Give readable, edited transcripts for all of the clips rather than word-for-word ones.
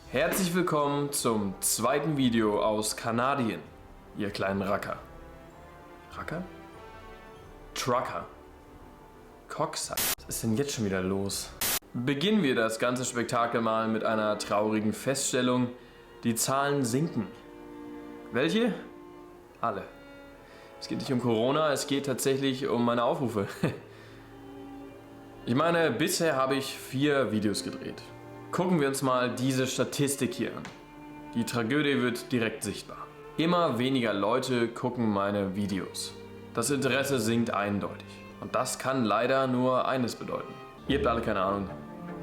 Herzlich willkommen zum zweiten Video aus Kanadien, ihr kleinen Racker. Racker? Trucker. Cocksack. Was ist denn jetzt schon wieder los? Beginnen wir das ganze Spektakel mal mit einer traurigen Feststellung. Die Zahlen sinken. Welche? Alle. Es geht nicht um Corona, es geht tatsächlich um meine Aufrufe. Ich meine, bisher habe ich 4 Videos gedreht. Gucken wir uns mal diese Statistik hier an. Die Tragödie wird direkt sichtbar. Immer weniger Leute gucken meine Videos. Das Interesse sinkt eindeutig. Und das kann leider nur eines bedeuten. Ihr habt alle keine Ahnung.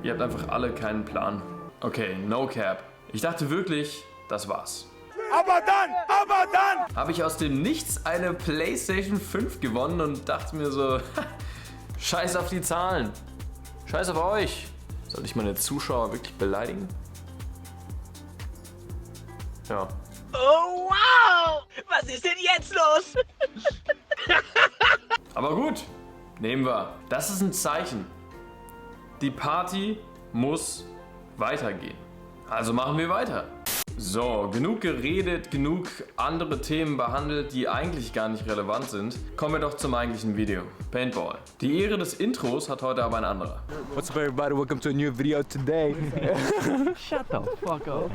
Ihr habt einfach alle keinen Plan. Okay, no cap. Ich dachte wirklich, das war's. Aber dann! Habe ich aus dem Nichts eine PlayStation 5 gewonnen und dachte mir so, scheiß auf die Zahlen. Scheiß auf euch. Soll ich meine Zuschauer wirklich beleidigen? Ja. Oh wow! Was ist denn jetzt los? Aber gut, nehmen wir. Das ist ein Zeichen. Die Party muss weitergehen. Also machen wir weiter. So, genug geredet, genug andere Themen behandelt, die eigentlich gar nicht relevant sind. Kommen wir doch zum eigentlichen Video. Paintball. Die Ehre des Intros hat heute aber ein anderer. What's up everybody, welcome to a new video today. Shut the fuck up.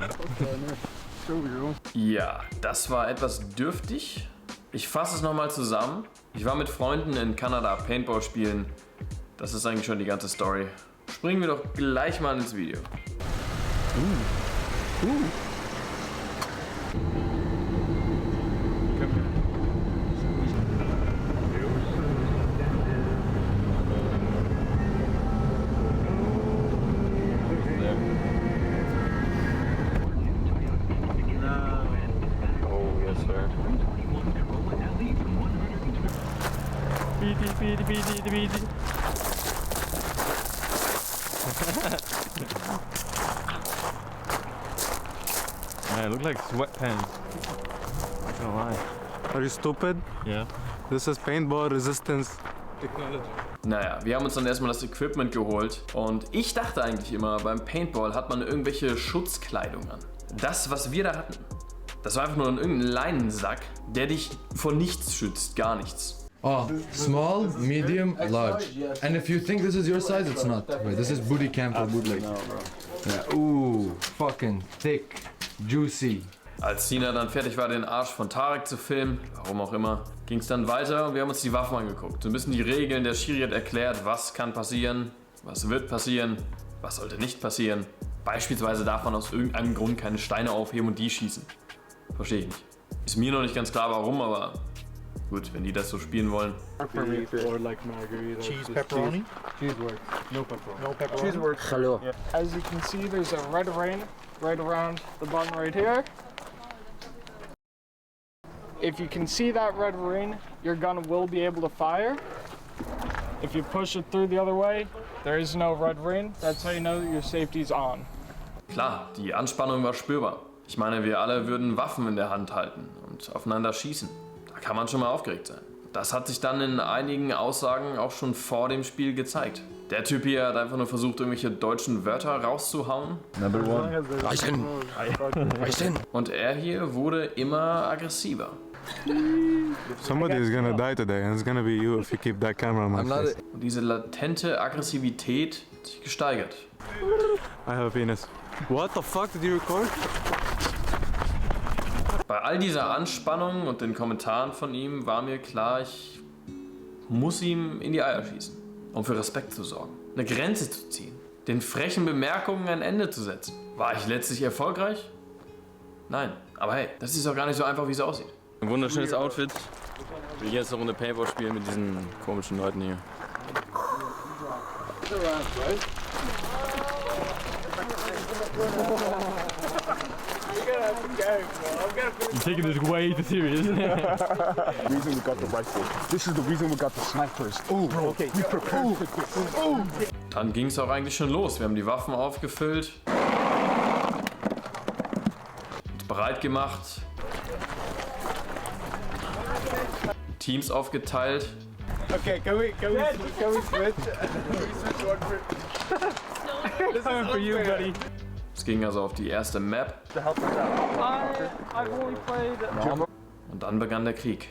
Ja, das war etwas dürftig. Ich fasse es nochmal zusammen. Ich war mit Freunden in Kanada Paintball spielen. Das ist eigentlich schon die ganze Story. Springen wir doch gleich mal ins Video. Man, it look like sweatpants. Not gonna lie. Are you stupid? Yeah. This is paintball resistance technology. Naja, wir haben uns dann erstmal das Equipment geholt und ich dachte eigentlich immer, beim Paintball hat man irgendwelche Schutzkleidung an. Das, was wir da hatten, das war einfach nur irgendein Leinensack, der dich vor nichts schützt, gar nichts. Oh, small, medium, large. And if you think this is your size, it's not. Wait, this is booty camp for bootleg. Yeah. Ooh, fucking thick, juicy. Als Tina dann fertig war, den Arsch von Tarek zu filmen, warum auch immer, ging es dann weiter und wir haben uns die Waffen angeguckt. So ein bisschen die Regeln, der Schiri hat erklärt, was kann passieren, was wird passieren, was sollte nicht passieren. Beispielsweise darf man aus irgendeinem Grund keine Steine aufheben und die schießen. Verstehe ich nicht. Ist mir noch nicht ganz klar warum, aber gut, wenn die das so spielen wollen. Or like margarita. Cheese pepperoni? Cheese works. No pepperoni. No pepperoni. Cheese works. Hello. As you can see, there's a red ring right around the button right here. If you can see that red ring, your gun will be able to fire. If you push it through the other way, there is no red ring. That's how you know that your safety's on. Klar, die Anspannung war spürbar. Ich meine, wir alle würden Waffen in der Hand halten und aufeinander schießen. Da kann man schon mal aufgeregt sein. Das hat sich dann in einigen Aussagen auch schon vor dem Spiel gezeigt. Der Typ hier hat einfach nur versucht, irgendwelche deutschen Wörter rauszuhauen. Number one. Und er hier wurde immer aggressiver. Somebody is gonna die today, and it's gonna be you if you keep that camera on my face. Und diese latente Aggressivität hat sich gesteigert. I have a penis. What the fuck did you record? Bei all dieser Anspannung und den Kommentaren von ihm war mir klar, ich muss ihm in die Eier schießen, um für Respekt zu sorgen, eine Grenze zu ziehen, den frechen Bemerkungen ein Ende zu setzen. War ich letztlich erfolgreich? Nein, aber hey, das ist doch gar nicht so einfach, wie es aussieht. Ein wunderschönes Outfit. Wir gehen jetzt eine Runde Paintball spielen mit diesen komischen Leuten hier. You're taking this way too serious. reason we got the rifle. This is the reason we got the snipers. Oh, bro. Okay, we prepared for this. Oh. Dann ging es auch eigentlich schon los. Wir haben die Waffen aufgefüllt. Uns bereit gemacht. Teams aufgeteilt. Okay, can we switch? This is for you, buddy. Es ging also auf die erste Map. I've only played. Und dann begann der Krieg.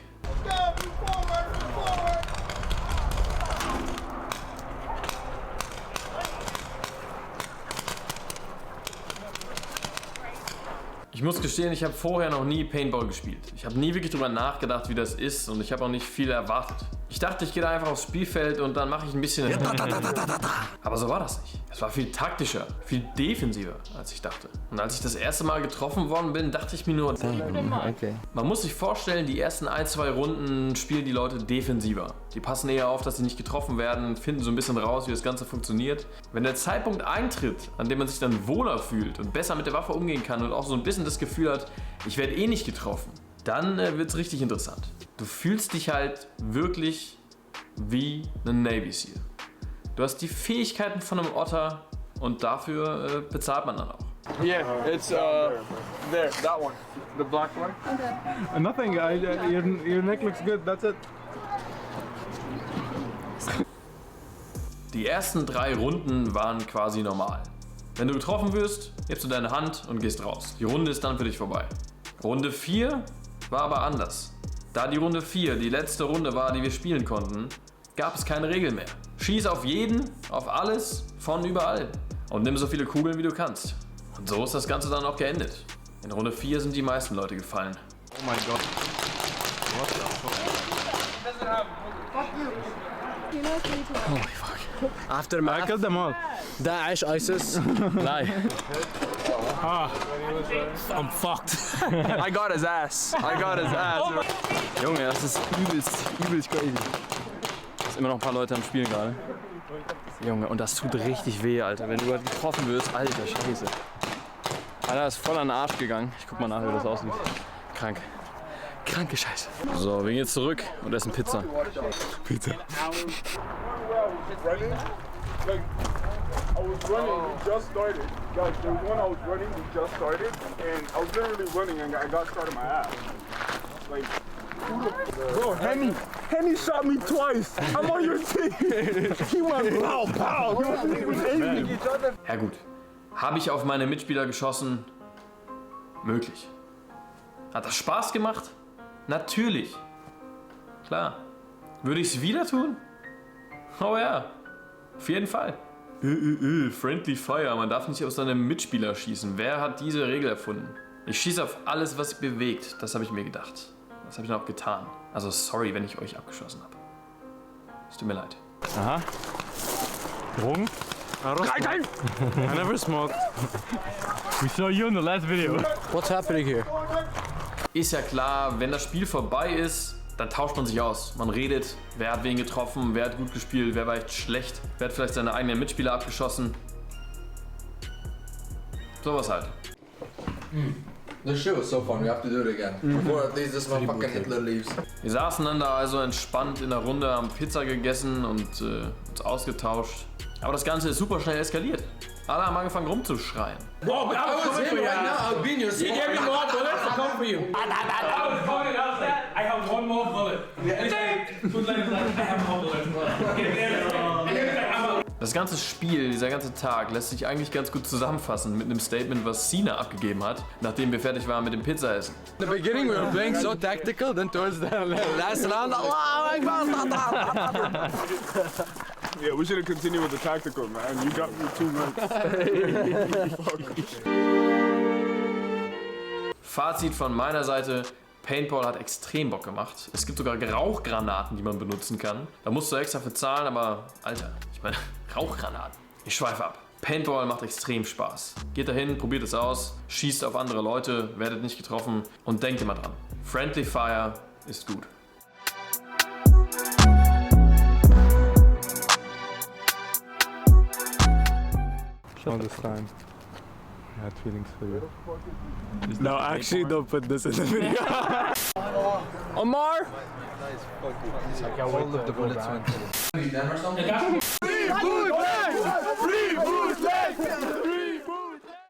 Ich muss gestehen, ich habe vorher noch nie Paintball gespielt. Ich habe nie wirklich darüber nachgedacht, wie das ist und ich habe auch nicht viel erwartet. Ich dachte, ich gehe da einfach aufs Spielfeld und dann mache ich ein bisschen... Aber so war das nicht. Es war viel taktischer, viel defensiver, als ich dachte. Und als ich das erste Mal getroffen worden bin, dachte ich mir nur... Okay. Man muss sich vorstellen, die ersten 1-2 Runden spielen die Leute defensiver. Die passen eher auf, dass sie nicht getroffen werden, finden so ein bisschen raus, wie das Ganze funktioniert. Wenn der Zeitpunkt eintritt, an dem man sich dann wohler fühlt und besser mit der Waffe umgehen kann und auch so ein bisschen das Gefühl hat, ich werde eh nicht getroffen, dann wird es richtig interessant. Du fühlst dich halt wirklich wie ein Navy Seal. Du hast die Fähigkeiten von einem Otter und dafür bezahlt man dann auch. Yeah, it's there, that one, the black one. Nothing. Your neck looks good. That's it. Die ersten 3 Runden waren quasi normal. Wenn du getroffen wirst, hebst du deine Hand und gehst raus. Die Runde ist dann für dich vorbei. Runde 4 war aber anders. Da die Runde 4 die letzte Runde war, die wir spielen konnten, gab es keine Regel mehr. Schieß auf jeden, auf alles, von überall. Und nimm so viele Kugeln, wie du kannst. Und so ist das Ganze dann auch geendet. In Runde 4 sind die meisten Leute gefallen. Oh my god. Aftermath. I killed them all. Daesh, ISIS. Lie. I'm fucked. I got his ass. Junge, das ist übelst crazy. Es sind immer noch ein paar Leute am Spielen gerade. Junge, und das tut richtig weh, Alter. Wenn du getroffen wirst, alter Scheiße. Alter, ist voll an den Arsch gegangen. Ich guck mal nach, wie das aussieht. Krank. Kranke Scheiße. So, wir gehen jetzt zurück und essen Pizza. Pizza. Running, like I was running, we just started. Guys, there was one I was running, we just started, and I was literally running and I got started my ass. Like, bro, Henny shot me twice. I'm on your team. He went pow, pow. He was aiming each other. Ja gut, habe ich auf meine Mitspieler geschossen? Möglich. Hat das Spaß gemacht? Natürlich. Klar. Würde ich es wieder tun? Oh ja, auf jeden Fall. Friendly Fire, man darf nicht auf seine Mitspieler schießen. Wer hat diese Regel erfunden? Ich schieße auf alles, was sich bewegt. Das habe ich mir gedacht. Das habe ich dann auch getan. Also sorry, wenn ich euch abgeschossen habe. Es tut mir leid. Aha. Drogen? I never smoked. We saw you in the last video. What's happening here? Ist ja klar, wenn das Spiel vorbei ist, dann tauscht man sich aus. Man redet, wer hat wen getroffen, wer hat gut gespielt, wer war echt schlecht, wer hat vielleicht seine eigenen Mitspieler abgeschossen. Sowas halt. The shit was so fun, we have to do it again. Before at least this motherfucking Hitler leaves. Wir saßen dann da also entspannt in der Runde, haben Pizza gegessen und uns ausgetauscht. Aber das Ganze ist super schnell eskaliert. Alle haben angefangen rumzuschreien. Wow, I was him right now, I'll be in your spot. You gave me more bullets to come for you. I was calling out that. I have one more bullet. Das ganze Spiel, dieser ganze Tag lässt sich eigentlich ganz gut zusammenfassen mit einem Statement, was Sina abgegeben hat, nachdem wir fertig waren mit dem Pizzaessen. In the beginning we were playing so tactical, then towards the last round, oh my god! Yeah, we should have continued with the tactical, man. You got me too much. Fazit von meiner Seite, Paintball hat extrem Bock gemacht. Es gibt sogar Rauchgranaten, die man benutzen kann. Da musst du extra für zahlen, aber Alter, ich meine, Rauchgranaten. Ich schweife ab. Paintball macht extrem Spaß. Geht dahin, probiert es aus, schießt auf andere Leute, werdet nicht getroffen und denkt immer dran. Friendly Fire ist gut. All this time. I had feelings for you. No, actually, don't put this in the video. Omar! All of the bullets went to Free bootleg!